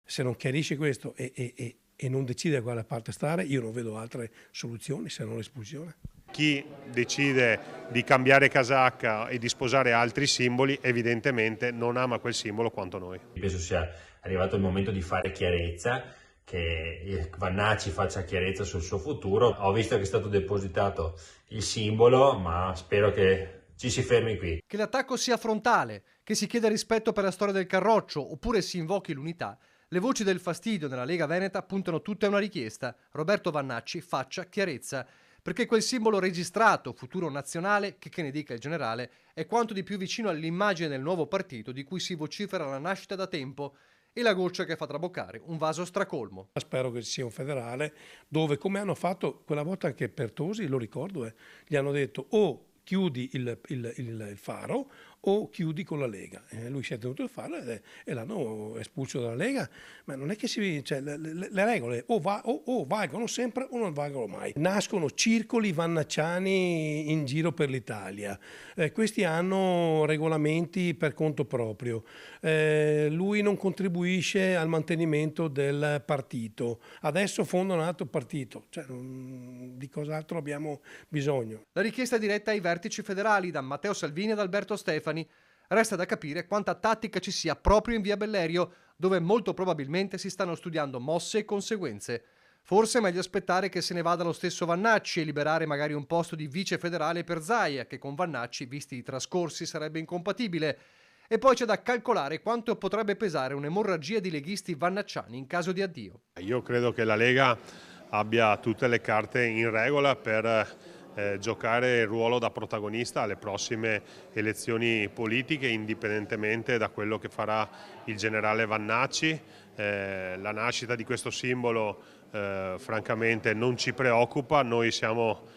Se non chiarisce questo e non decide da quale parte stare, io non vedo altre soluzioni se non l'espulsione. Chi decide di cambiare casacca e di sposare altri simboli evidentemente non ama quel simbolo quanto noi. Penso sia arrivato il momento di fare chiarezza, che Vannacci faccia chiarezza sul suo futuro. Ho visto che è stato depositato il simbolo, ma spero che ci si fermi qui. Che l'attacco sia frontale, che si chieda rispetto per la storia del Carroccio oppure si invochi l'unità, le voci del fastidio nella Lega Veneta puntano tutte a una richiesta: Roberto Vannacci faccia chiarezza, perché quel simbolo registrato, futuro nazionale, che ne dica il generale, è quanto di più vicino all'immagine del nuovo partito di cui si vocifera la nascita da tempo, e la goccia che fa traboccare un vaso stracolmo. Spero che ci sia un federale dove, come hanno fatto quella volta anche per Tosi, lo ricordo, gli hanno detto o chiudi il faro o chiudi con la Lega. Lui si è tenuto il faro e l'hanno espulso dalla Lega, ma non è che le regole o valgono sempre o non valgono mai. Nascono circoli vannacciani in giro per l'Italia, questi hanno regolamenti per conto proprio, lui non contribuisce al mantenimento del partito, adesso fonda un altro partito, di cos'altro abbiamo bisogno? La richiesta è diretta ai vertici federali da Matteo Salvini ad Alberto Stefani. Resta da capire quanta tattica ci sia proprio in via Bellerio, dove molto probabilmente si stanno studiando mosse e conseguenze. Forse è meglio aspettare che se ne vada lo stesso Vannacci e liberare magari un posto di vice federale per Zaia, che con Vannacci, visti i trascorsi, sarebbe incompatibile. E poi c'è da calcolare quanto potrebbe pesare un'emorragia di leghisti vannacciani in caso di addio. Io credo che la Lega abbia tutte le carte in regola per giocare il ruolo da protagonista alle prossime elezioni politiche, indipendentemente da quello che farà il generale Vannacci. La nascita di questo simbolo francamente non ci preoccupa, noi siamo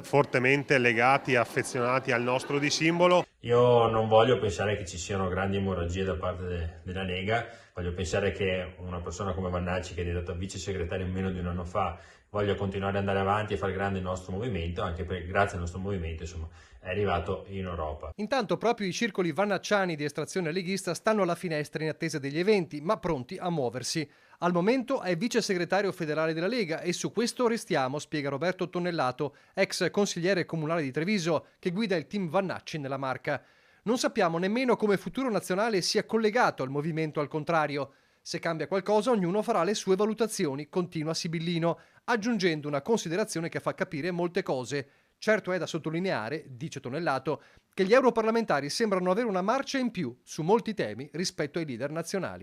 fortemente legati e affezionati al nostro di simbolo. Io non voglio pensare che ci siano grandi emorragie da parte della Lega, voglio pensare che una persona come Vannacci, che è diventata vice segretario meno di un anno fa, voglia continuare ad andare avanti e far grande il nostro movimento, anche perché grazie al nostro movimento è arrivato in Europa. Intanto proprio i circoli vannacciani di estrazione leghista stanno alla finestra in attesa degli eventi, ma pronti a muoversi. Al momento è vice segretario federale della Lega e su questo restiamo, spiega Roberto Tonnellato, ex consigliere comunale di Treviso, che guida il team Vannacci nella Marca. Non sappiamo nemmeno come Futuro Nazionale sia collegato al movimento, al contrario. Se cambia qualcosa, ognuno farà le sue valutazioni, continua Sibillino, aggiungendo una considerazione che fa capire molte cose. Certo è da sottolineare, dice Tonnellato, che gli europarlamentari sembrano avere una marcia in più su molti temi rispetto ai leader nazionali.